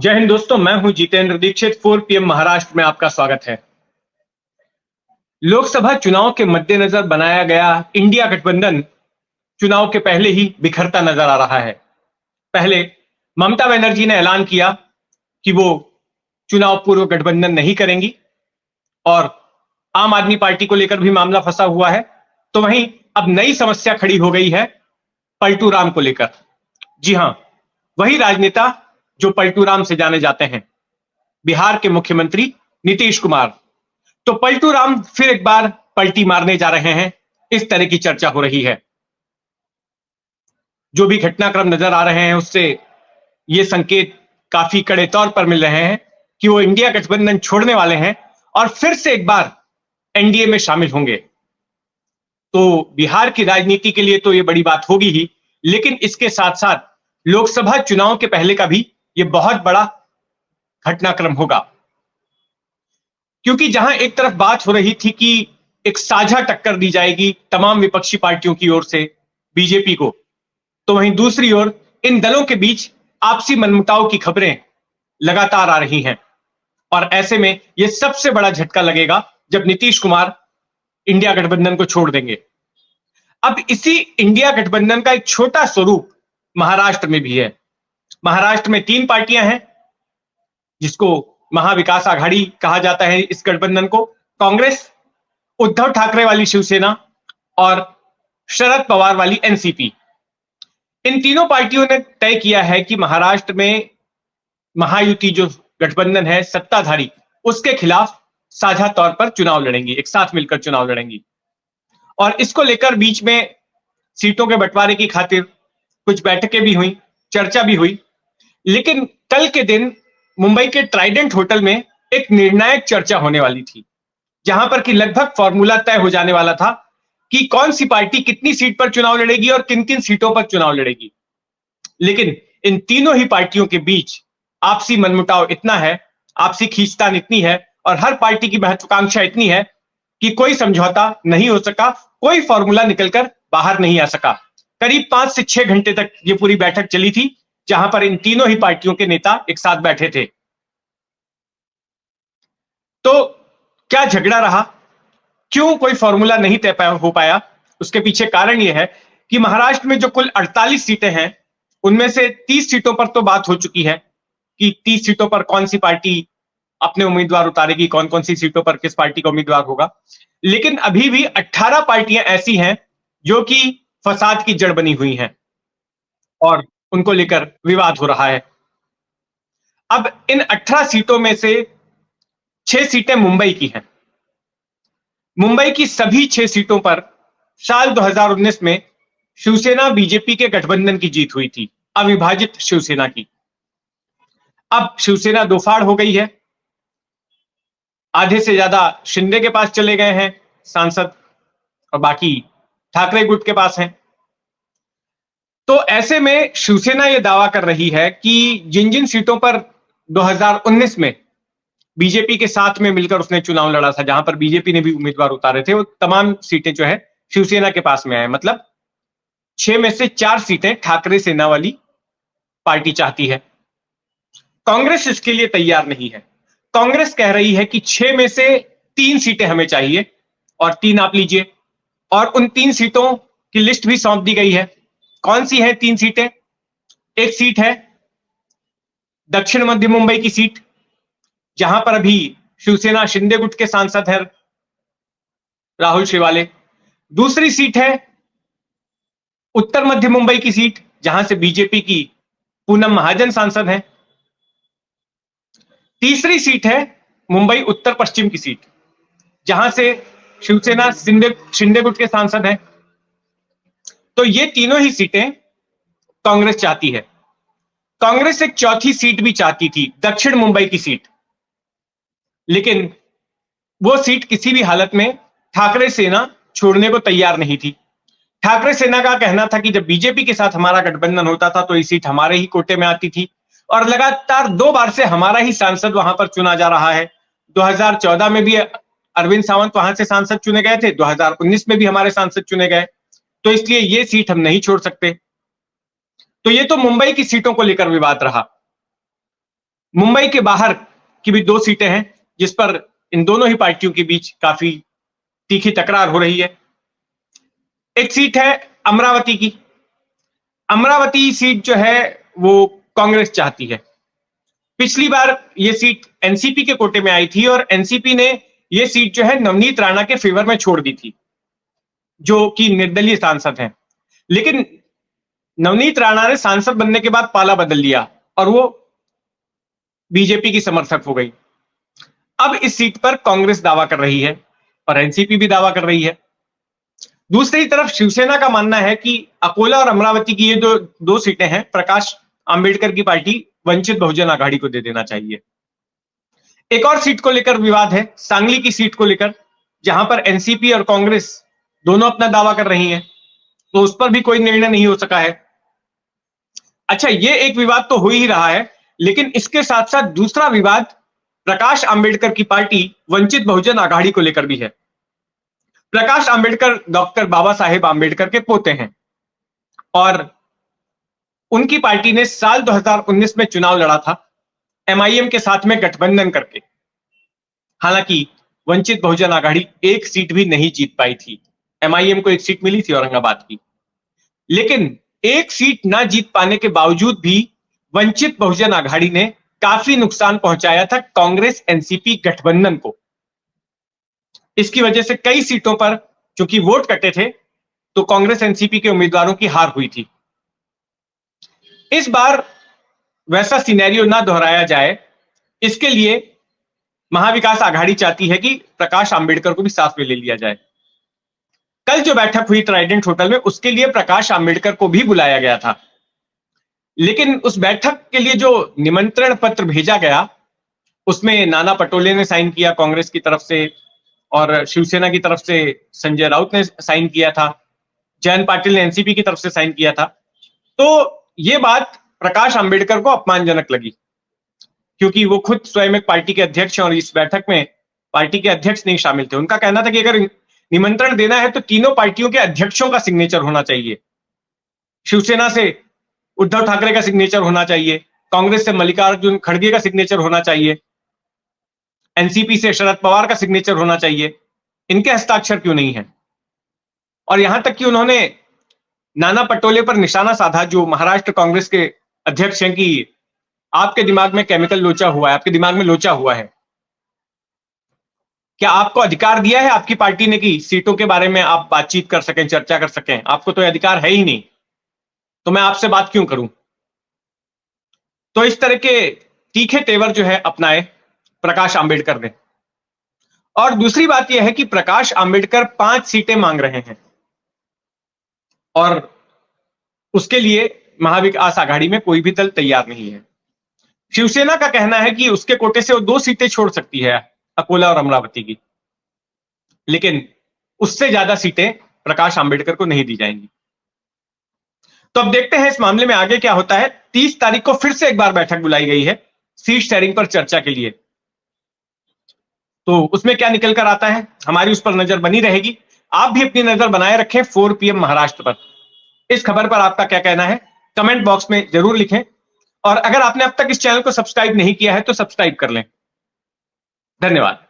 जय हिंद दोस्तों, मैं हूं जितेंद्र दीक्षित। 4 PM महाराष्ट्र में आपका स्वागत है। लोकसभा चुनाव के मद्देनजर बनाया गया इंडिया गठबंधन चुनाव के पहले ही बिखरता नजर आ रहा है। पहले ममता बनर्जी ने ऐलान किया कि वो चुनाव पूर्व गठबंधन नहीं करेंगी और आम आदमी पार्टी को लेकर भी मामला फंसा हुआ है। तो वहीं अब नई समस्या खड़ी हो गई है पलटू राम को लेकर। जी हां, वही राजनेता जो पलटू राम से जाने जाते हैं, बिहार के मुख्यमंत्री नीतीश कुमार। तो पलटू राम फिर एक बार पलटी मारने जा रहे हैं, इस तरह की चर्चा हो रही है। जो भी घटनाक्रम नजर आ रहे हैं उससे ये संकेत काफी कड़े तौर पर मिल रहे हैं कि वो इंडिया गठबंधन छोड़ने वाले हैं और फिर से एक बार एनडीए में शामिल होंगे। तो बिहार की राजनीति के लिए तो ये बड़ी बात होगी ही, लेकिन इसके साथ साथ लोकसभा चुनाव के पहले का भी ये बहुत बड़ा घटनाक्रम होगा। क्योंकि जहां एक तरफ बात हो रही थी कि एक साझा टक्कर दी जाएगी तमाम विपक्षी पार्टियों की ओर से बीजेपी को, तो वहीं दूसरी ओर इन दलों के बीच आपसी मनमुटाव की खबरें लगातार आ रही हैं। और ऐसे में यह सबसे बड़ा झटका लगेगा जब नीतीश कुमार इंडिया गठबंधन को छोड़ देंगे। अब इसी इंडिया गठबंधन का एक छोटा स्वरूप महाराष्ट्र में भी है। महाराष्ट्र में 3 पार्टियां हैं जिसको महाविकास आघाड़ी कहा जाता है। इस गठबंधन को कांग्रेस, उद्धव ठाकरे वाली शिवसेना और शरद पवार वाली एनसीपी, इन तीनों पार्टियों ने तय किया है कि महाराष्ट्र में महायुति जो गठबंधन है सत्ताधारी, उसके खिलाफ साझा तौर पर चुनाव लड़ेंगी, एक साथ मिलकर चुनाव लड़ेंगी। और इसको लेकर बीच में सीटों के बंटवारे की खातिर कुछ बैठकें भी हुई, चर्चा भी हुई। लेकिन कल के दिन मुंबई के ट्राइडेंट होटल में एक निर्णायक चर्चा होने वाली थी, जहां पर कि लगभग फॉर्मूला तय हो जाने वाला था कि कौन सी पार्टी कितनी सीट पर चुनाव लड़ेगी और किन किन सीटों पर चुनाव लड़ेगी। लेकिन इन तीनों ही पार्टियों के बीच आपसी मनमुटाव इतना है, आपसी खींचतान इतनी है और हर पार्टी की महत्वाकांक्षा इतनी है कि कोई समझौता नहीं हो सका, कोई फॉर्मूला निकलकर बाहर नहीं आ सका। करीब 5 से 6 घंटे तक ये पूरी बैठक चली थी, जहां पर इन तीनों ही पार्टियों के नेता एक साथ बैठे थे। तो क्या झगड़ा रहा, क्यों कोई फॉर्मूला नहीं तय हो पाया? उसके पीछे कारण यह है कि महाराष्ट्र में जो कुल 48 सीटें हैं, उनमें से 30 सीटों पर तो बात हो चुकी है कि 30 सीटों पर कौन सी पार्टी अपने उम्मीदवार उतारेगी, कौन कौन सी सीटों पर किस पार्टी का उम्मीदवार होगा। लेकिन अभी भी 18 पार्टियां ऐसी हैं जो कि फसाद की जड़ बनी हुई हैं और उनको लेकर विवाद हो रहा है। अब इन 18 सीटों में से 6 सीटें मुंबई की हैं। मुंबई की सभी 6 सीटों पर साल 2019 में शिवसेना बीजेपी के गठबंधन की जीत हुई थी, अविभाजित शिवसेना की। अब शिवसेना दो फाड़ हो गई है, आधे से ज्यादा शिंदे के पास चले गए हैं सांसद और बाकी ठाकरे गुट के पास हैं। तो ऐसे में शिवसेना यह दावा कर रही है कि जिन जिन सीटों पर 2019 में बीजेपी के साथ में मिलकर उसने चुनाव लड़ा था, जहां पर बीजेपी ने भी उम्मीदवार उतारे थे, वो तमाम सीटें जो है शिवसेना के पास में आए। मतलब 6 में से 4 सीटें ठाकरे सेना वाली पार्टी चाहती है। कांग्रेस इसके लिए तैयार नहीं है। कांग्रेस कह रही है कि 6 में से 3 सीटें हमें चाहिए और 3 आप लीजिए। और उन 3 सीटों की लिस्ट भी सौंप दी गई है। कौन सी है 3 सीटें? एक सीट है दक्षिण मध्य मुंबई की सीट, जहां पर अभी शिवसेना शिंदे गुट के सांसद हैं राहुल शेवाले। दूसरी सीट है उत्तर मध्य मुंबई की सीट, जहां से बीजेपी की पूनम महाजन सांसद हैं। तीसरी सीट है मुंबई उत्तर पश्चिम की सीट, जहां से शिवसेना शिंदे गुट के सांसद हैं। तो ये तीनों ही सीटें कांग्रेस चाहती है। कांग्रेस एक चौथी सीट भी चाहती थी, दक्षिण मुंबई की सीट, लेकिन वो सीट किसी भी हालत में ठाकरे सेना छोड़ने को तैयार नहीं थी। ठाकरे सेना का कहना था कि जब बीजेपी के साथ हमारा गठबंधन होता था तो ये सीट हमारे ही कोटे में आती थी और लगातार 2 बार से हमारा ही सांसद वहां पर चुना जा रहा है। 2014 में भी अरविंद सावंत वहां से सांसद चुने गए थे, 2019 में भी हमारे सांसद चुने गए, तो इसलिए ये सीट हम नहीं छोड़ सकते। तो ये तो मुंबई की सीटों को लेकर विवाद रहा। मुंबई के बाहर की भी 2 सीटें हैं जिस पर इन दोनों ही पार्टियों के बीच काफी तीखी तकरार हो रही है। एक सीट है अमरावती की। अमरावती सीट जो है वो कांग्रेस चाहती है। पिछली बार ये सीट एनसीपी के कोटे में आई थी और एनसीपी ने ये सीट जो है नवनीत राणा के फेवर में छोड़ दी थी, जो कि निर्दलीय सांसद हैं। लेकिन नवनीत राणा ने सांसद बनने के बाद पाला बदल लिया और वो बीजेपी की समर्थक हो गई। अब इस सीट पर कांग्रेस दावा कर रही है और एनसीपी भी दावा कर रही है। दूसरी तरफ शिवसेना का मानना है कि अकोला और अमरावती की ये दो सीटें हैं, प्रकाश आंबेडकर की पार्टी वंचित बहुजन आघाड़ी को दे देना चाहिए। एक और सीट को लेकर विवाद है, सांगली की सीट को लेकर, जहां पर एनसीपी और कांग्रेस दोनों अपना दावा कर रही हैं, तो उस पर भी कोई निर्णय नहीं हो सका है। अच्छा, ये एक विवाद तो हो ही रहा है, लेकिन इसके साथ साथ दूसरा विवाद प्रकाश आंबेडकर की पार्टी वंचित बहुजन आघाड़ी को लेकर भी है। प्रकाश आंबेडकर डॉक्टर बाबा साहेब आंबेडकर के पोते हैं और उनकी पार्टी ने साल 2019 में चुनाव लड़ा था एमआईएम के साथ में गठबंधन करके। हालांकि वंचित बहुजन आघाड़ी एक सीट भी नहीं जीत पाई थी। एमआईएम को एक सीट मिली थी औरंगाबाद की, लेकिन एक सीट ना जीत पाने के बावजूद भी वंचित बहुजन आघाड़ी ने काफी नुकसान पहुंचाया था कांग्रेस एनसीपी गठबंधन को। इसकी वजह से कई सीटों पर चूंकि वोट कटे थे, तो कांग्रेस एनसीपी के उम्मीदवारों की हार हुई थी। इस बार वैसा सिनेरियो ना दोहराया जाए, इसके लिए महाविकास आघाड़ी चाहती है कि प्रकाश आंबेडकर को भी साथ में ले लिया जाए। कल जो बैठक हुई ट्राइडेंट होटल में, उसके लिए प्रकाश आंबेडकर को भी बुलाया गया था, लेकिन उस बैठक के लिए जो निमंत्रण पत्र भेजा गया, उसमें नाना पटोले ने साइन किया कांग्रेस की तरफ से, और शिवसेना की तरफ से संजय राउत ने साइन किया था, जयंत पाटिल ने एनसीपी की तरफ से साइन किया था। तो ये बात प्रकाश आंबेडकर को अपमानजनक लगी, क्योंकि वो खुद स्वयं एक पार्टी के अध्यक्ष हैं और इस बैठक में पार्टी के अध्यक्ष नहीं शामिल थे। उनका कहना था कि अगर निमंत्रण देना है तो तीनों पार्टियों के अध्यक्षों का सिग्नेचर होना चाहिए। शिवसेना से उद्धव ठाकरे का सिग्नेचर होना चाहिए, कांग्रेस से मल्लिकार्जुन खड़गे का सिग्नेचर होना चाहिए, एनसीपी से शरद पवार का सिग्नेचर होना चाहिए। इनके हस्ताक्षर क्यों नहीं है? और यहां तक कि उन्होंने नाना पटोले पर निशाना साधा, जो महाराष्ट्र कांग्रेस के अध्यक्ष हैं, कि आपके दिमाग में केमिकल लोचा हुआ है, आपके दिमाग में लोचा हुआ है। क्या आपको अधिकार दिया है आपकी पार्टी ने कि सीटों के बारे में आप बातचीत कर सकें, चर्चा कर सकें? आपको तो अधिकार है ही नहीं, तो मैं आपसे बात क्यों करूं? तो इस तरह के तीखे तेवर जो है अपनाए प्रकाश आंबेडकर ने। और दूसरी बात यह है कि प्रकाश आंबेडकर 5 सीटें मांग रहे हैं और उसके लिए महाविकास आघाड़ी में कोई भी दल तैयार नहीं है। शिवसेना का कहना है कि उसके कोटे से वो 2 सीटें छोड़ सकती है, अकोला और अमरावती की, लेकिन उससे ज्यादा सीटें प्रकाश आंबेडकर को नहीं दी जाएंगी। तो अब देखते हैं इस मामले में आगे क्या होता है। 30 तारीख को फिर से एक बार बैठक बुलाई गई है सीट शेयरिंग पर चर्चा के लिए, तो उसमें क्या निकल कर आता है, हमारी उस पर नजर बनी रहेगी। आप भी अपनी नजर बनाए रखें 4 PM महाराष्ट्र पर। इस खबर पर आपका क्या कहना है कमेंट बॉक्स में जरूर लिखें, और अगर आपने अब तक इस चैनल को सब्सक्राइब नहीं किया है तो सब्सक्राइब कर लें। धन्यवाद।